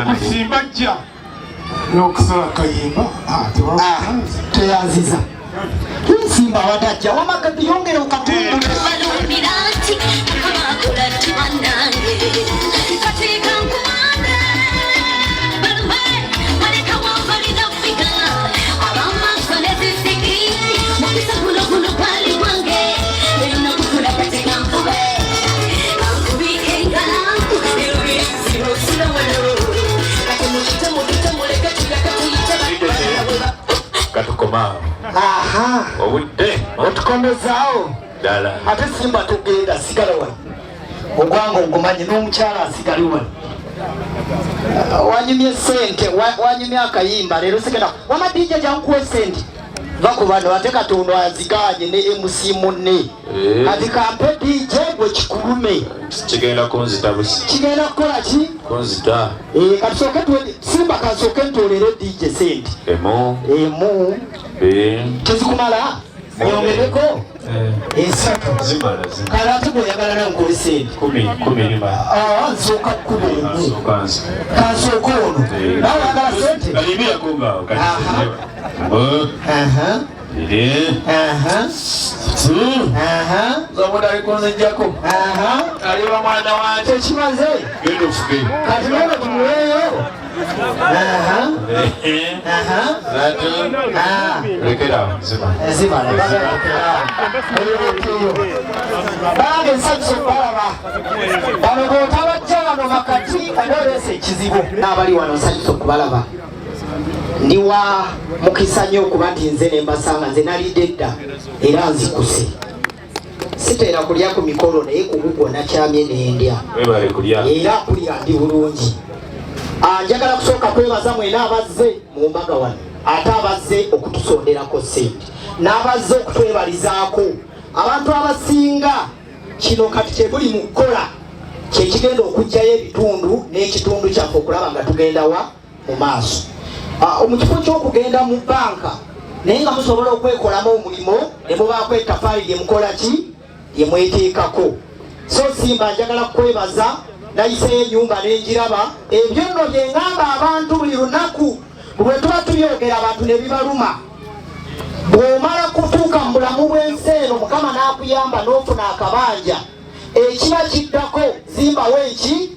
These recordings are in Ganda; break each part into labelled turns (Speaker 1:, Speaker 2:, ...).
Speaker 1: kusimba jja n'okusala kayimba
Speaker 2: teyanziza nsimba wadajja wamakati yongere okatundu
Speaker 3: Katukoma.
Speaker 2: Aha.
Speaker 3: Obudde.
Speaker 2: Otukomezaawo.
Speaker 3: Dala.
Speaker 2: Ate simba tugenda sigala wano. Ogwango ogumanyi n'omukyala asigale wano. Wanyumye sente, wanyumye akayimba leero sigenda. Wama DJ jankuwe sente. Vaku bano ate Katonda aziganye ne MC munne. Kati kampe DJ gwe kikulume.
Speaker 3: Kigenda kunzita busi.
Speaker 2: Kigenda kukola ki?
Speaker 3: Kunzita.
Speaker 2: Katusooke simba kasooke ntoolere DJ sente.
Speaker 3: Emu.
Speaker 2: Tezikumala? Nyongereko? Esatu.
Speaker 3: Zimala.
Speaker 2: Kale ate bw'oyagala nawe nkole sente.
Speaker 3: 10 lima.
Speaker 2: Nsooka 10.
Speaker 3: Nsooka.
Speaker 2: Kansooka ono. Nawe oyagala sente?
Speaker 3: Kalibira kungawo kati. Zobuda likunzijjako. Aliba mwana wange.
Speaker 2: Tekimaze.
Speaker 3: Genda ofuge.
Speaker 2: Kati nawe tumuweeyo.
Speaker 3: Lekera
Speaker 2: zimala bange nsanyusa okubalaba bano bw'otabajja wano makati onoolesa ekizibu n'abali wano nsanyusa okubalaba ndiwa mukisa nnyo okuba nti nze ne mbasanga nze nalidde dda era nzikuse siteera kulya ku mikolo naye kugugwo nakyamye nendya era kulya ndi bulungi. Njagala kusooka kwebaza mwena abazze mu mbaga wano ate abazze okutusonderako sente n'abazze okutwebalizaako abantu abasinga kino kati kyebuli mu kukola kyekigenda okuggyayo ebitundu n'ekitundu kyaffe okulaba nga tugenda wa mu maaso. Mu kifo ky'okugenda mu banka naye nga musobola okwekolamu omulimu ne mubaako ettafaali lye mukola ki lye mweteekako. So simba njagala kukwebaza nayiseyo ennyumba n'engiraba ebyo nno bye ngamba abantu buli lunaku bwe tuba tubyogera abantu ne bibaluma. Bw'omala kutuuka mu bulamu bw'ensi eno Mukama n'akuyamba n'ofuna akabanja ekiba kiddako zimbawo eki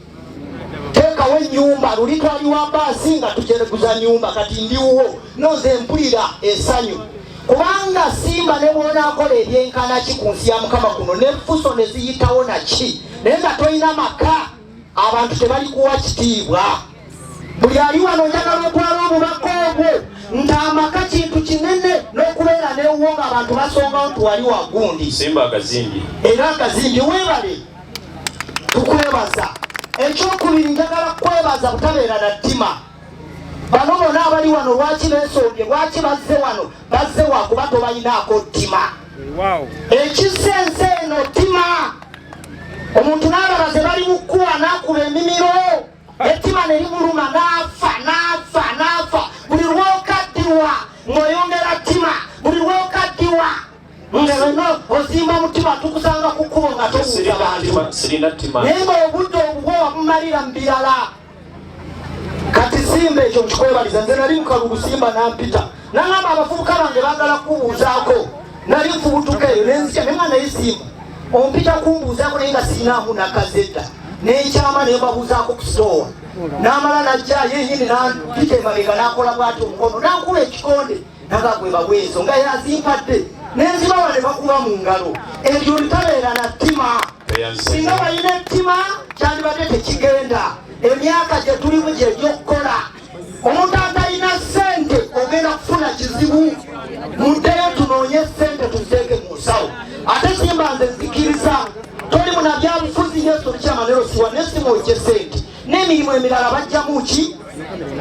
Speaker 2: teekawo ennyumba luli twaliwa baasi nga tujereguza nnyumba kati ndiwo noze mpulira essanyu kubanga simba ne bw'onaakola ebyenkana ki ku nsi ya Mukama kuno n'enfuso ne ziyitawo naki naye nga tolina maka abantu tebali kuwa kitiibwa. Buli ali wano njagala otwala omubaka ogwo nti amaka kintu kinene n'okubeera neewuwo nga abantu basongawo nti wali wagundi
Speaker 3: simba agazimbye
Speaker 2: era agazimbye weebale tukwebaza. Ekyokubiri njagala kwebaza butabeera na ttima. Bano bonna abali wano lwaki beesombye lwaki bazze wano bazze wakuba tobalinaako ttima. Ekisense eno ttima omuntu n'abalala ze bali mu kkuwa n'akuba emimiro ettima ne limuluma n'afa. Buli lw'okaddiwa ng'oyongera ttima buli lw'okaddiwa ngeno ozimba mutima tukusanga ku kkubo nga tobuuza bantu naye ng'obudde obubwo wabumalira mu birala. Kati simba ekyo nkikwebaliza nze nali mukalulu simba nampita nangamba abavubuka bange baagala kubuuzaako nali nfubutuka eyo nenzikya ne mwana yesimba ompita kumbuuzaako naye nga siinaamu nakazedda nenkyama naye babuuzaako ku sitowa n'amala najjayo yenyini nampita emabega n'akola bwati omukono nankuba ekikonde nagagweba bwezo nga yazimpadde nenzibawa ne bakuba mu ngalo. Ebyo litabeera na ttima. Singa balina ettima kyandibadde tekigenda. Emyaka gye tulimu gye gy'okukola omuntu atalina ssente ogenda kufuna kizibu. Muddeyo tunoonye ssente tuziteeke mu nsawo. Ate simba nze nzikiriza toli munabyabufuzi Yesu Lukyama siwa nesimwokye ssente n'emirimu emirala bajjamu ki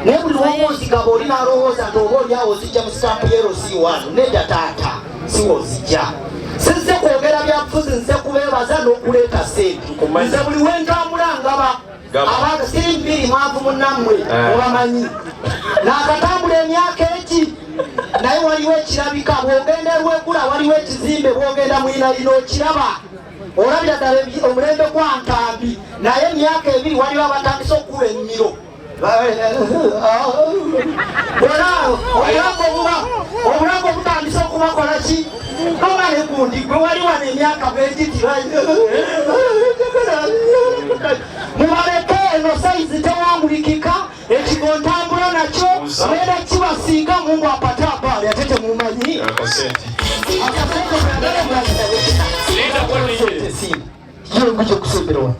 Speaker 2: naye buli lw'omwozigaba oli n'alowooza nti oba oliawo ozijja mu sitampu yerosi1 nedda taata siwozijja. Sizze kwogera byabufuzi nze kubeebaza n'okuleeta ssente nze buli wentambula ngaba abantu siri mbiri mwavu munnammwe obamanyi n'akatambula emyaka egi naye waliwo ekirabika bw'ogenda Lwegula waliwo ekizimbe bw'ogenda Mwinalino okiraba olabira ddala omulembe gwa Ntambi naye emyaka 2 waliwo abatandise okuba ennimiro obulago obutandise okubakola ki oba ne gundi gwe wali wano emyaka bwegiti mubaleke eno sayizi tewamulikika ekigo ntambula nakyo era kibasiika mungu apate abaali ate temumanyi yengu kyokusemberawa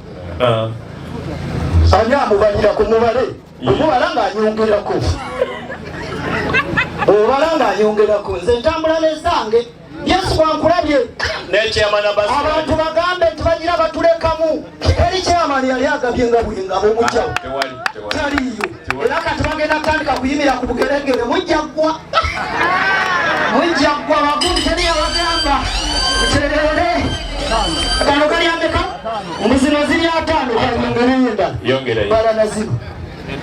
Speaker 2: ani amubalira ku mubale omubala ng'anyongerako obala ng'anyongerako nze ntambula nezange Yesu wankulabye abantu bagambe nti bagira batulekamu eri kyamani yali agabye nga bwengabo omujjawo taliyo era kati bagenda kutandika kuyimira ku bugeregere mujjaggwa bagumu teri yabagamba muterere kano kali ambeka omuzino ziri 5 kayongereyenda bala nazino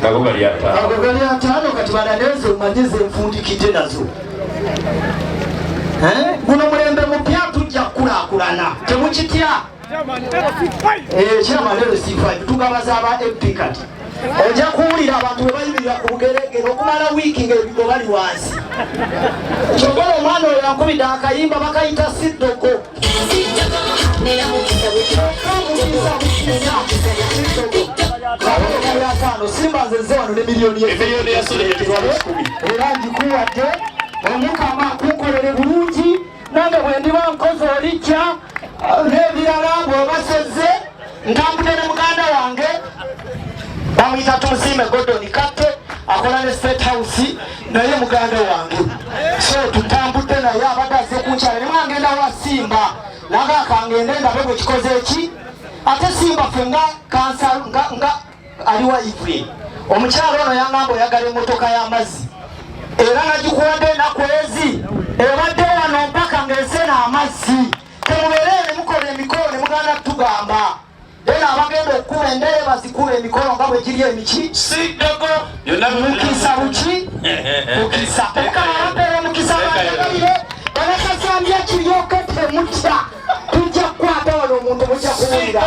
Speaker 2: ago gali 5 kati bala nezo umanyize enfundikite nazo guno mulembe mupya tujja kukulakulana temukitya kyamalero C5 tugabaza aba MP kati ojja kuwulira abantu bwe bayimirira ku bugeregere okumala wiiki ng'ebigo bali wansi kyogola omwana oyo yankubidde akayimba bakayita Siddogo simba nzenze wano ne miliyoni era ngikuwadde omukama kunkolere bulungi nange bwe ndiba nkozi olijja n'ebirala bw'obasezze ntambudde ne muganda wange bamuyita Tumusiime Gordon Katte akola ne State House naye muganda wange so tutambudde naye abadde azze kunkyala ne mwangenda wa Simba nange akangende ndabe bwe kikoze eki ate Simba ffe nga kansa nga aliwa Ivre omukyalo ono yangamba oyagala emmotoka y'amazzi era nagikuwadde enaku ezi ebadde wano mpaka ng'esena amazzi temubeere ne mukola emikolo ne muganda tugamba era abagenda okukuba endere bazikuba emikolo nga bwe giri emiki mukisa buki mukisa omukama abapeera omukisa bayagalire balakasambya kiryoke temutya tujja kukwata wano omuntu mujja kuwulira